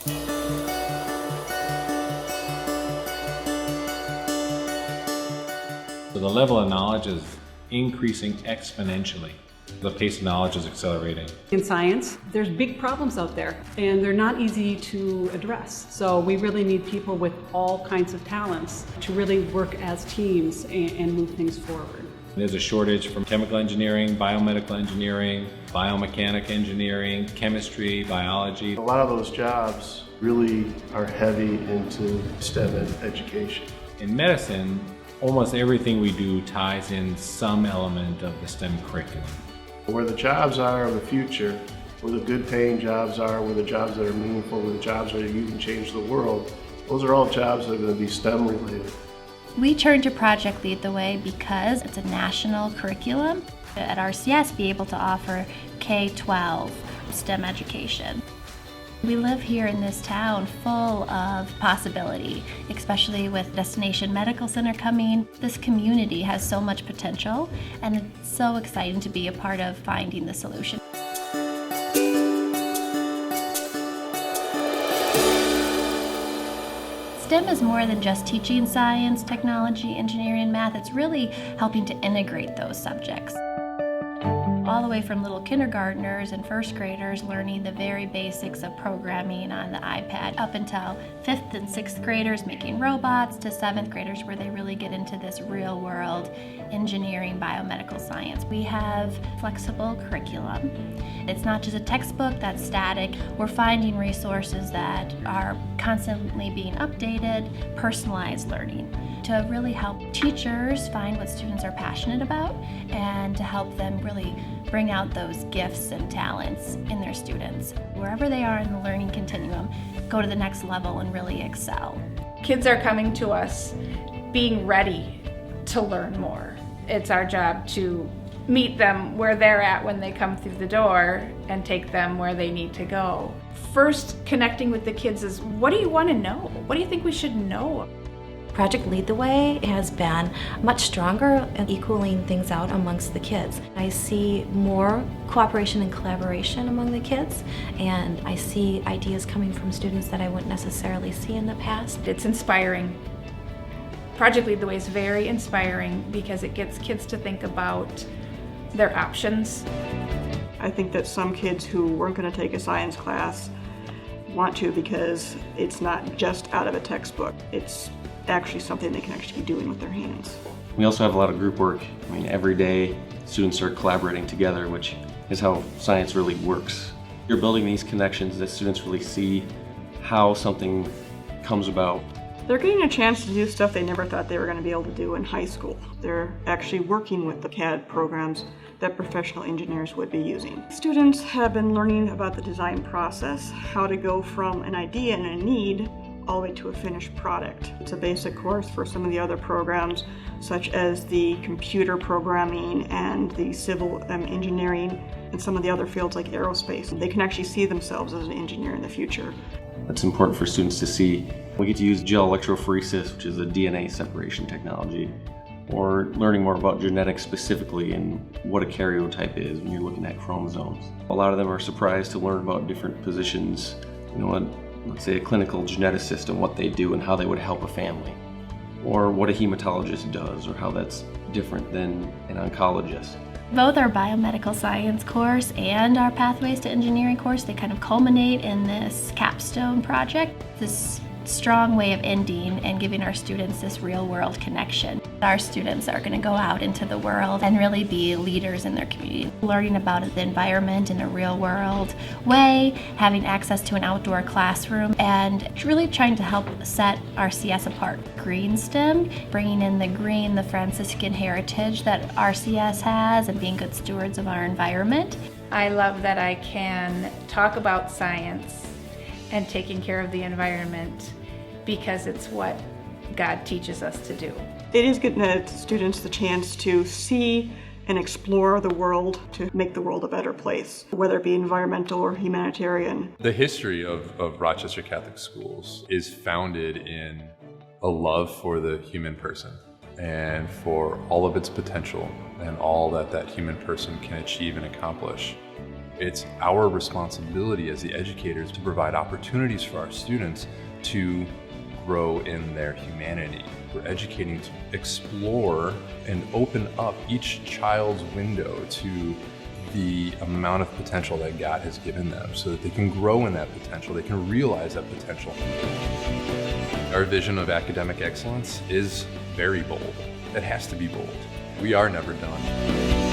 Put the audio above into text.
So the level of knowledge is increasing exponentially. The pace of knowledge is accelerating. In science, there's big problems out there, and they're not easy to address. So we really need people with all kinds of talents to really work as teams and move things forward. There's a shortage from chemical engineering, biomedical engineering, biomechanical engineering, chemistry, biology. A lot of those jobs really are heavy into STEM education. In medicine, almost everything we do ties in some element of the STEM curriculum. Where the jobs are of the future, where the good paying jobs are, where the jobs that are meaningful, where the jobs where you can change the world, those are all jobs that are going to be STEM related. We turned to Project Lead the Way because it's a national curriculum. At RCS, be able to offer K-12 STEM education. We live here in this town full of possibility, especially with Destination Medical Center coming. This community has so much potential, and it's so exciting to be a part of finding the solution. STEM is more than just teaching science, technology, engineering, and math. It's really helping to integrate those subjects. All the way from little kindergartners and first graders learning the very basics of programming on the iPad up until 5th and 6th graders making robots to 7th graders where they really get into this real world engineering, biomedical science. We have flexible curriculum. It's not just a textbook that's static. We're finding resources that are constantly being updated, personalized learning to really help teachers find what students are passionate about and to help them really bring out those gifts and talents in their students. Wherever they are in the learning continuum, go to the next level and really excel. Kids are coming to us being ready to learn more. It's our job to meet them where they're at when they come through the door and take them where they need to go. First, connecting with the kids is, what do you want to know? What do you think we should know? Project Lead the Way has been much stronger in equaling things out amongst the kids. I see more cooperation and collaboration among the kids, and I see ideas coming from students that I wouldn't necessarily see in the past. It's inspiring. Project Lead the Way is very inspiring because it gets kids to think about their options. I think that some kids who weren't going to take a science class want to because it's not just out of a textbook. It's actually something they can actually be doing with their hands. We also have a lot of group work. I mean, every day students are collaborating together, which is how science really works. You're building these connections that students really see how something comes about. They're getting a chance to do stuff they never thought they were going to be able to do in high school. They're actually working with the CAD programs that professional engineers would be using. Students have been learning about the design process, how to go from an idea and a need all the way to a finished product. It's a basic course for some of the other programs, such as the computer programming and the civil engineering and some of the other fields like aerospace. They can actually see themselves as an engineer in the future. That's important for students to see. We get to use gel electrophoresis, which is a DNA separation technology, or learning more about genetics specifically and what a karyotype is when you're looking at chromosomes. A lot of them are surprised to learn about different positions, let's say a clinical geneticist and what they do and how they would help a family, or what a hematologist does or how that's different than an oncologist. Both our biomedical science course and our Pathways to Engineering course, they kind of culminate in this capstone project, this strong way of ending and giving our students this real world connection. Our students are going to go out into the world and really be leaders in their community, learning about the environment in a real world way, having access to an outdoor classroom, and really trying to help set RCS apart. Green STEM, bringing in the green, the Franciscan heritage that RCS has, and being good stewards of our environment. I love that I can talk about science and taking care of the environment because it's what God teaches us to do. It is getting the students the chance to see and explore the world to make the world a better place, whether it be environmental or humanitarian. The history of Rochester Catholic Schools is founded in a love for the human person and for all of its potential and all that that human person can achieve and accomplish. It's our responsibility as the educators to provide opportunities for our students to grow in their humanity. We're educating to explore and open up each child's window to the amount of potential that God has given them so that they can grow in that potential, they can realize that potential. Our vision of academic excellence is very bold. It has to be bold. We are never done.